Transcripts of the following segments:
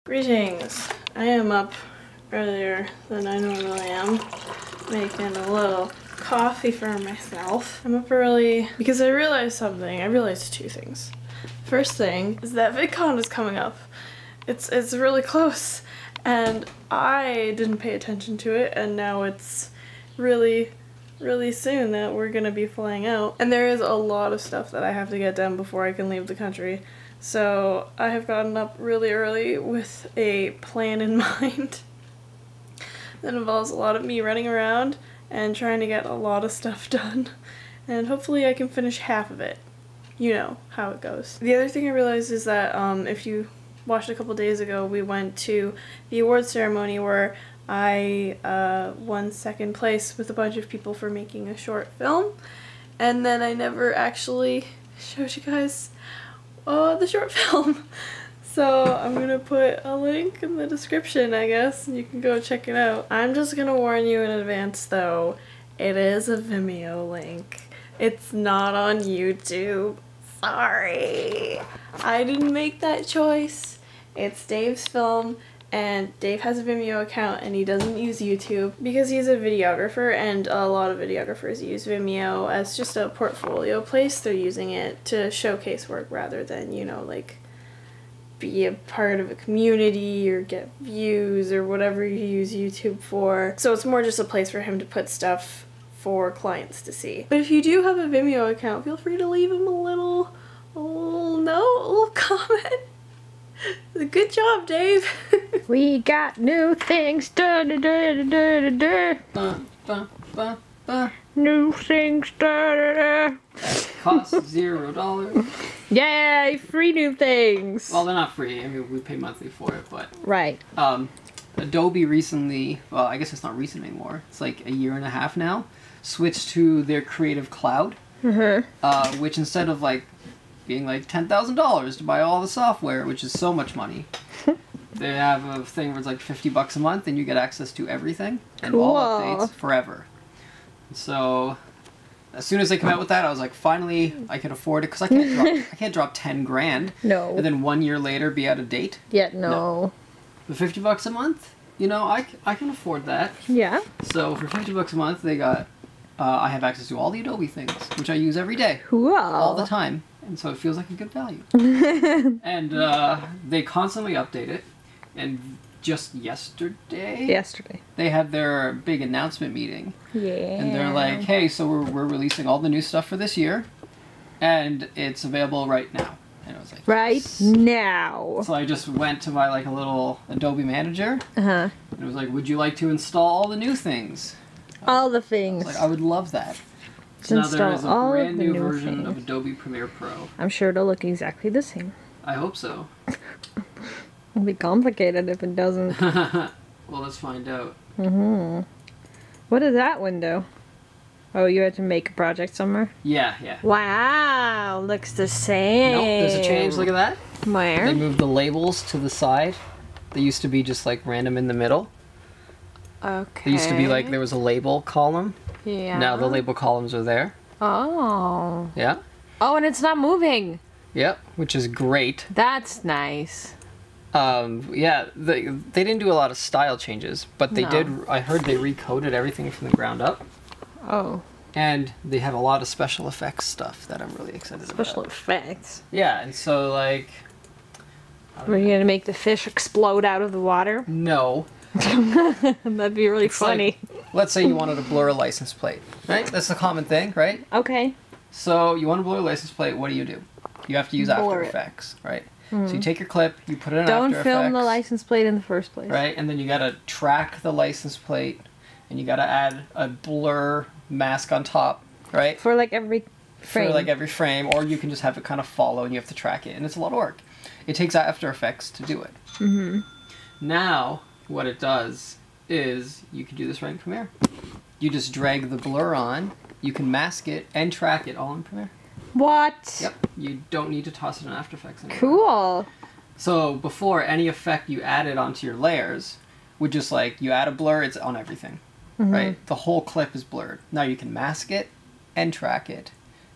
Greetings. I am up earlier than I normally am, making a little coffee for myself. I'm up early because I realized something. I realized two things. First thing is that VidCon is coming up. It's really close, and I didn't pay attention to it, and now it's really soon that we're gonna be flying out. And there is a lot of stuff that I have to get done before I can leave the country. So I have gotten up really early with a plan in mind that involves a lot of me running around and trying to get a lot of stuff done. And hopefully I can finish half of it. You know how it goes. The other thing I realized is that if you watched a couple days ago, we went to the award ceremony where I won second place with a bunch of people for making a short film. And then I never actually showed you guys the short film. So I'm gonna put a link in the description, I guess, and you can go check it out. I'm just gonna warn you in advance though, it is a Vimeo link. It's not on YouTube. Sorry. I didn't make that choice. It's Dave's film, and Dave has a Vimeo account and he doesn't use YouTube because he's a videographer, and a lot of videographers use Vimeo as just a portfolio place. They're using it to showcase work rather than, you know, like be a part of a community or get views or whatever you use YouTube for. So it's more just a place for him to put stuff for clients to see. But if you do have a Vimeo account, feel free to leave him a little note, a little comment. Good job, Dave. We got new things. Da, da, da, da, da, da. New things. Da, da, da. Costs $0. Yay! Free new things. Well, they're not free. I mean, we pay monthly for it, but right. Adobe recently, well, I guess it's not recent anymore. It's like a year and a half now. Switched to their Creative Cloud, which instead of like being like $10,000 to buy all the software, which is so much money, they have a thing where it's like $50 a month and you get access to everything and all updates forever. So as soon as they come out with that, I was like, finally I can afford it, because I can't drop 10 grand. No. And then 1 year later be out of date. Yeah, no. For $50 a month, you know, I can afford that. Yeah. So for $50 a month, they got I have access to all the Adobe things, which I use every day, Cool. all the time. And so it feels like a good value. And they constantly update it. And just yesterday, they had their big announcement meeting. Yeah. And they're like, hey, so we're releasing all the new stuff for this year. And it's available right now. And I was like, right yes. now. So I just went to my like a little Adobe manager. And it was like, would you like to install all the new things? All the things. I was like, I would love that. So now there is a brand new version of Adobe Premiere Pro. I'm sure it'll look exactly the same. I hope so. It'll be complicated if it doesn't. Well, let's find out. What is that window? Oh, you had to make a project somewhere? Yeah. Wow, looks the same. Nope, there's a change. Look at that. Where? They moved the labels to the side. They used to be just like random in the middle. Okay. They used to be like there was a label column. Yeah. Now the label columns are there. Oh. Yeah. Oh, and it's not moving. Yep, which is great. That's nice. Yeah, they didn't do a lot of style changes, but they did. I heard they recoded everything from the ground up. Oh. And they have a lot of special effects stuff that I'm really excited about. Special effects. Yeah, and so like... Were you gonna make the fish explode out of the water? No. That'd be really funny. Like, let's say you wanted to blur a license plate, right? That's the common thing, right? Okay. So you want to blur a license plate, what do? You have to use After Effects, right? So you take your clip, you put it in After Effects. Don't film the license plate in the first place. Right, and then you gotta track the license plate, and you gotta add a blur mask on top, right? For like every frame. For like every frame, or you can just have it kind of follow and you have to track it, and it's a lot of work. It takes After Effects to do it. Now, what it does is, you can do this right in Premiere. You just drag the blur on, you can mask it and track it all in Premiere. What? Yep, you don't need to toss it in After Effects anymore. Cool. So before, any effect you added onto your layers would just like, you add a blur, it's on everything, right? The whole clip is blurred. Now you can mask it and track it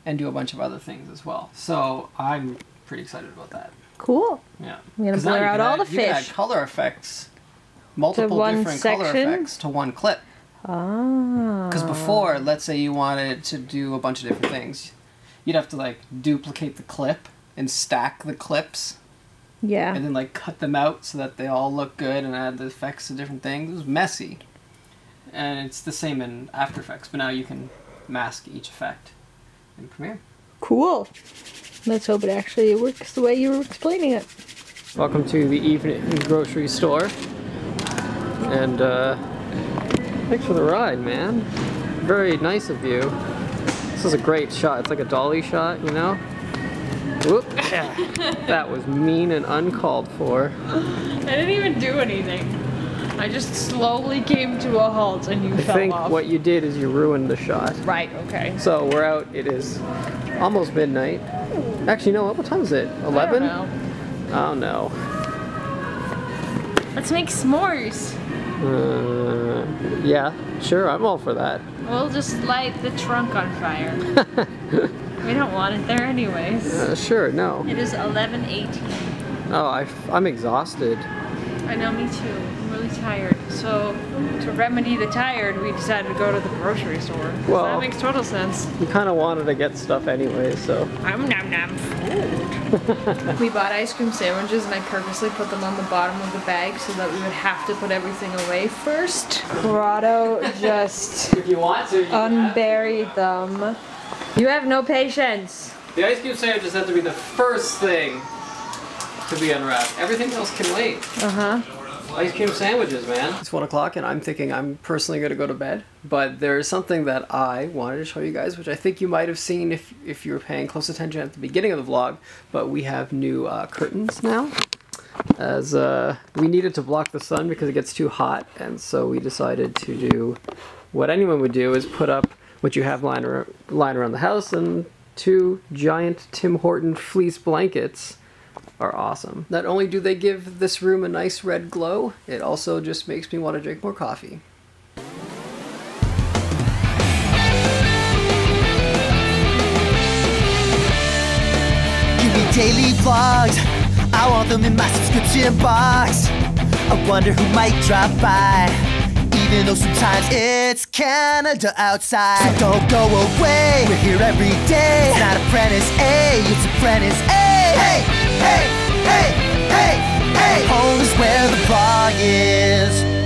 and do a bunch of other things as well. So I'm pretty excited about that. Cool. Yeah. I'm gonna 'Cause now blur you out can all add- the You can add fish. color effects, multiple one different color section? effects to one clip. Ah. Because before, let's say you wanted to do a bunch of different things, you'd have to like duplicate the clip and stack the clips, Yeah. and then like cut them out so that they all look good and add the effects to different things. It was messy, and it's the same in After Effects, but now you can mask each effect in Premiere. Cool. Let's hope it actually works the way you were explaining it. Welcome to the evening grocery store, and thanks for the ride, man. Very nice of you. This is a great shot. It's like a dolly shot, you know? Whoop. That was mean and uncalled for. I didn't even do anything. I just slowly came to a halt and you I fell think off. what you did is you ruined the shot. Right, okay. So we're out. It is almost midnight. Actually, no. What time is it? 11? I don't know. Oh no. Let's make s'mores. Yeah, sure. I'm all for that. We'll just light the trunk on fire. We don't want it there anyways. Sure. No. It is 11:18. Oh, I'm exhausted. I know, me too. I'm really tired. So, to remedy the tired, we decided to go to the grocery store. 'Cause Well- that makes total sense. We kind of wanted to get stuff anyway, so. Nom nom food. We bought ice cream sandwiches and I purposely put them on the bottom of the bag so that we would have to put everything away first. Corrado just If you want to, you unburied them. You have no patience. The ice cube sandwiches have to be the first thing to be unwrapped. Everything else can wait. Uh-huh. Ice cream sandwiches, man. It's 1 o'clock and I'm thinking I'm personally going to go to bed. But there's something that I wanted to show you guys, which I think you might have seen if you were paying close attention at the beginning of the vlog. But we have new curtains now. As we needed to block the sun because it gets too hot. And so we decided to do what anyone would do, is put up what you have lying around the house, and 2 giant Tim Horton fleece blankets are awesome. Not only do they give this room a nice red glow, it also just makes me want to drink more coffee. Give me daily vlogs, I want them in my subscription box. I wonder who might drop by, even though sometimes it's Canada outside. So don't go away, we're here every day. It's not Apprentice A, it's Apprentice A. Hey, hey, hey, hey, hey. Home is where the vlog is.